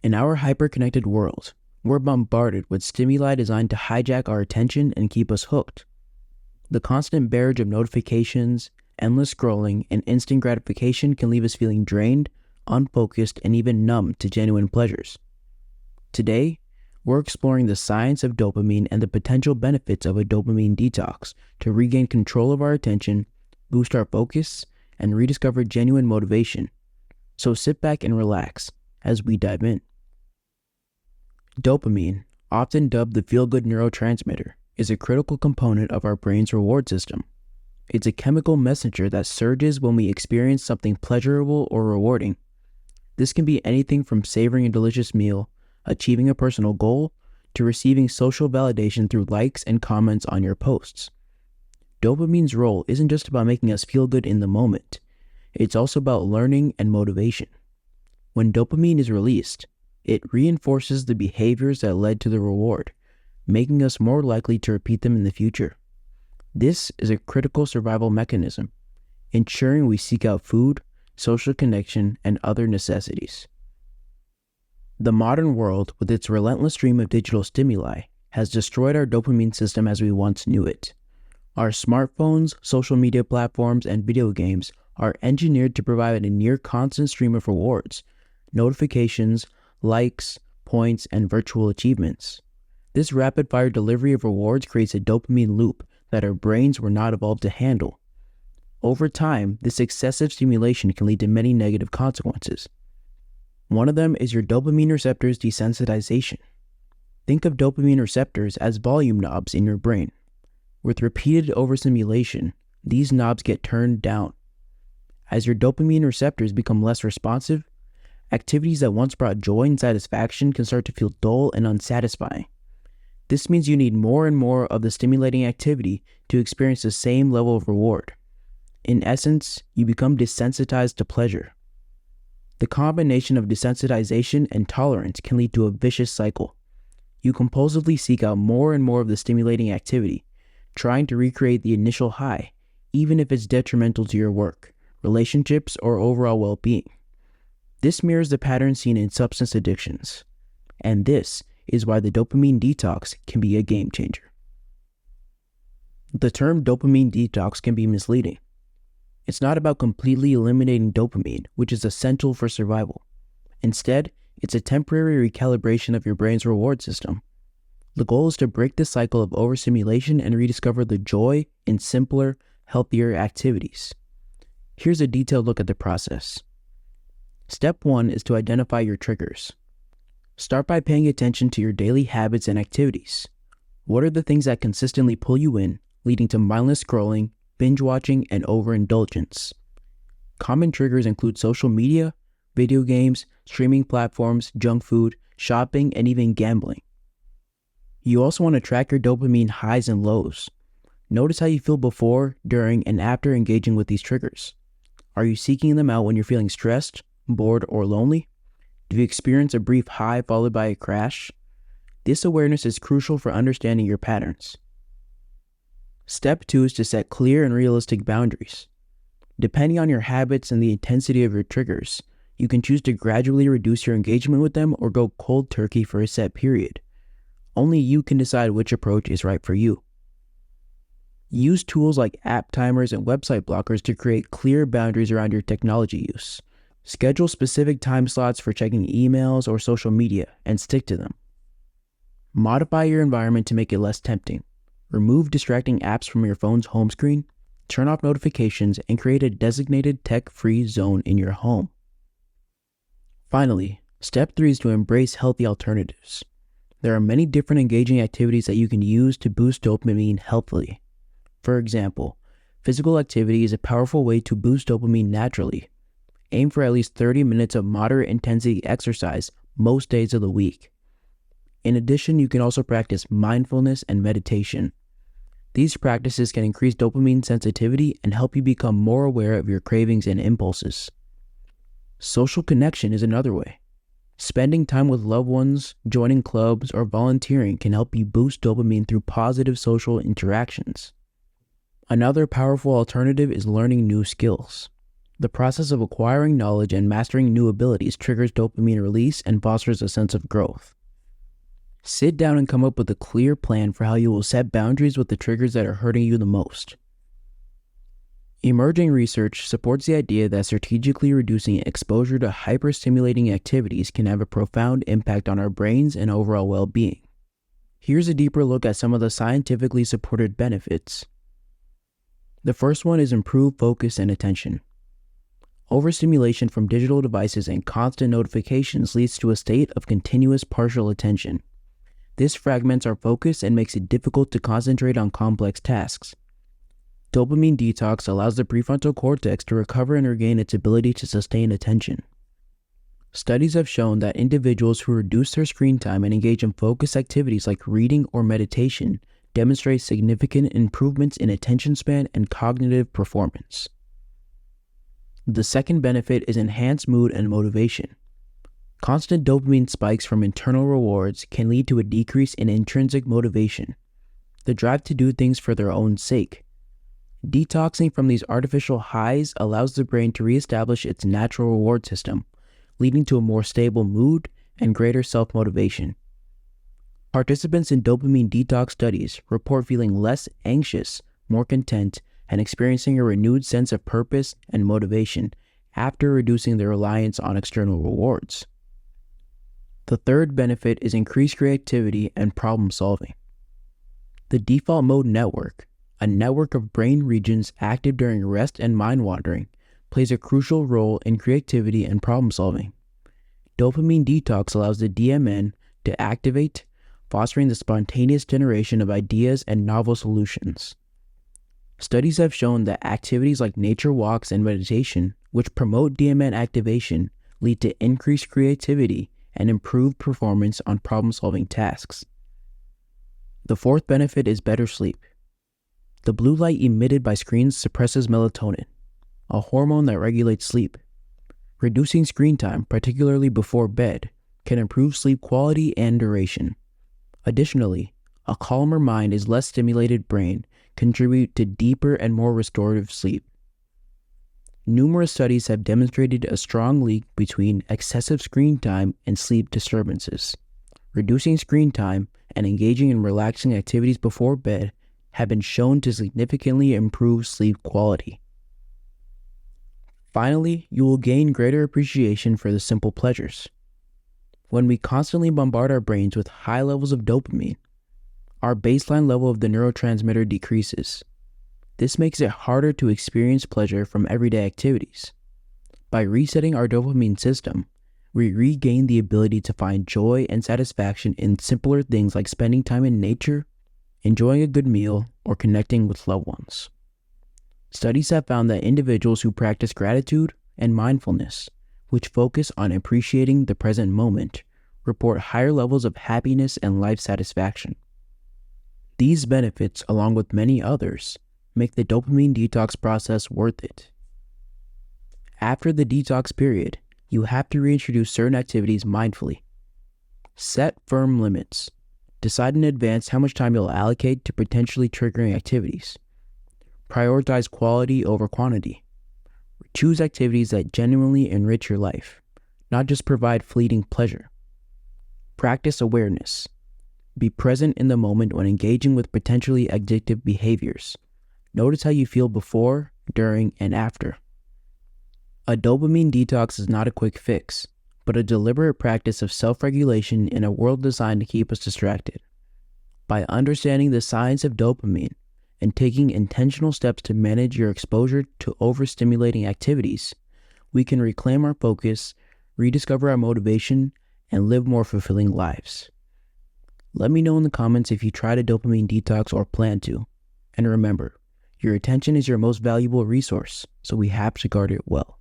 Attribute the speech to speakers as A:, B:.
A: In our hyper-connected world, we're bombarded with stimuli designed to hijack our attention and keep us hooked. The constant barrage of notifications, endless scrolling, and instant gratification can leave us feeling drained, unfocused, and even numb to genuine pleasures. Today, we're exploring the science of dopamine and the potential benefits of a dopamine detox to regain control of our attention, boost our focus, and rediscover genuine motivation. So sit back and relax as we dive in. Dopamine, often dubbed the feel-good neurotransmitter, is a critical component of our brain's reward system. It's a chemical messenger that surges when we experience something pleasurable or rewarding. This can be anything from savoring a delicious meal, achieving a personal goal, to receiving social validation through likes and comments on your posts. Dopamine's role isn't just about making us feel good in the moment. It's also about learning and motivation. When dopamine is released, it reinforces the behaviors that led to the reward, making us more likely to repeat them in the future. This is a critical survival mechanism, ensuring we seek out food, social connection, and other necessities. The modern world, with its relentless stream of digital stimuli, has destroyed our dopamine system as we once knew it. Our smartphones, social media platforms, and video games are engineered to provide a near constant stream of rewards, notifications, likes, points, and virtual achievements. This rapid-fire delivery of rewards creates a dopamine loop that our brains were not evolved to handle. Over time, this excessive stimulation can lead to many negative consequences. One of them is your dopamine receptors desensitization. Think of dopamine receptors as volume knobs in your brain. With repeated overstimulation, these knobs get turned down. As your dopamine receptors become less responsive, activities that once brought joy and satisfaction can start to feel dull and unsatisfying. This means you need more and more of the stimulating activity to experience the same level of reward. In essence, you become desensitized to pleasure. The combination of desensitization and tolerance can lead to a vicious cycle. You compulsively seek out more and more of the stimulating activity, trying to recreate the initial high, even if it's detrimental to your work, relationships, or overall well-being. This mirrors the pattern seen in substance addictions, and this is why the dopamine detox can be a game changer. The term dopamine detox can be misleading. It's not about completely eliminating dopamine, which is essential for survival. Instead, it's a temporary recalibration of your brain's reward system. The goal is to break the cycle of overstimulation and rediscover the joy in simpler, healthier activities. Here's a detailed look at the process. Step 1 is to identify your triggers. Start by paying attention to your daily habits and activities. What are the things that consistently pull you in, leading to mindless scrolling, binge watching, and overindulgence? Common triggers include social media, video games, streaming platforms, junk food, shopping, and even gambling. You also want to track your dopamine highs and lows. Notice how you feel before, during, and after engaging with these triggers. Are you seeking them out when you're feeling stressed, bored, or lonely? Do you experience a brief high followed by a crash? This awareness is crucial for understanding your patterns. Step 2 is to set clear and realistic boundaries. Depending on your habits and the intensity of your triggers, you can choose to gradually reduce your engagement with them or go cold turkey for a set period. Only you can decide which approach is right for you. Use tools like app timers and website blockers to create clear boundaries around your technology use. Schedule specific time slots for checking emails or social media and stick to them. Modify your environment to make it less tempting. Remove distracting apps from your phone's home screen, turn off notifications, and create a designated tech-free zone in your home. Finally, step 3 is to embrace healthy alternatives. There are many different engaging activities that you can use to boost dopamine healthily. For example, physical activity is a powerful way to boost dopamine naturally. Aim for at least 30 minutes of moderate intensity exercise most days of the week. In addition, you can also practice mindfulness and meditation. These practices can increase dopamine sensitivity and help you become more aware of your cravings and impulses. Social connection is another way. Spending time with loved ones, joining clubs, or volunteering can help you boost dopamine through positive social interactions. Another powerful alternative is learning new skills. The process of acquiring knowledge and mastering new abilities triggers dopamine release and fosters a sense of growth. Sit down and come up with a clear plan for how you will set boundaries with the triggers that are hurting you the most. Emerging research supports the idea that strategically reducing exposure to hyperstimulating activities can have a profound impact on our brains and overall well-being. Here's a deeper look at some of the scientifically supported benefits. The first one is improved focus and attention. Overstimulation from digital devices and constant notifications leads to a state of continuous partial attention. This fragments our focus and makes it difficult to concentrate on complex tasks. Dopamine detox allows the prefrontal cortex to recover and regain its ability to sustain attention. Studies have shown that individuals who reduce their screen time and engage in focused activities like reading or meditation demonstrate significant improvements in attention span and cognitive performance. The second benefit is enhanced mood and motivation. Constant dopamine spikes from internal rewards can lead to a decrease in intrinsic motivation, the drive to do things for their own sake. Detoxing from these artificial highs allows the brain to reestablish its natural reward system, leading to a more stable mood and greater self-motivation. Participants in dopamine detox studies report feeling less anxious, more content, and experiencing a renewed sense of purpose and motivation after reducing their reliance on external rewards. The third benefit is increased creativity and problem solving. The default mode network, a network of brain regions active during rest and mind wandering, plays a crucial role in creativity and problem solving. Dopamine detox allows the DMN to activate, fostering the spontaneous generation of ideas and novel solutions. Studies have shown that activities like nature walks and meditation, which promote DMN activation, lead to increased creativity and improved performance on problem-solving tasks. The fourth benefit is better sleep. The blue light emitted by screens suppresses melatonin, a hormone that regulates sleep. Reducing screen time, particularly before bed, can improve sleep quality and duration. Additionally, a calmer mind and less stimulated brain contribute to deeper and more restorative sleep. Numerous studies have demonstrated a strong link between excessive screen time and sleep disturbances. Reducing screen time and engaging in relaxing activities before bed have been shown to significantly improve sleep quality. Finally, you will gain greater appreciation for the simple pleasures. When we constantly bombard our brains with high levels of dopamine, our baseline level of the neurotransmitter decreases. This makes it harder to experience pleasure from everyday activities. By resetting our dopamine system, we regain the ability to find joy and satisfaction in simpler things like spending time in nature, enjoying a good meal, or connecting with loved ones. Studies have found that individuals who practice gratitude and mindfulness, which focus on appreciating the present moment, report higher levels of happiness and life satisfaction. These benefits, along with many others, make the dopamine detox process worth it. After the detox period, you have to reintroduce certain activities mindfully. Set firm limits. Decide in advance how much time you'll allocate to potentially triggering activities. Prioritize quality over quantity. Choose activities that genuinely enrich your life, not just provide fleeting pleasure. Practice awareness. Be present in the moment when engaging with potentially addictive behaviors. Notice how you feel before, during, and after. A dopamine detox is not a quick fix, but a deliberate practice of self-regulation in a world designed to keep us distracted. By understanding the science of dopamine and taking intentional steps to manage your exposure to overstimulating activities, we can reclaim our focus, rediscover our motivation, and live more fulfilling lives. Let me know in the comments if you tried a dopamine detox or plan to. And remember, your attention is your most valuable resource, so we have to guard it well.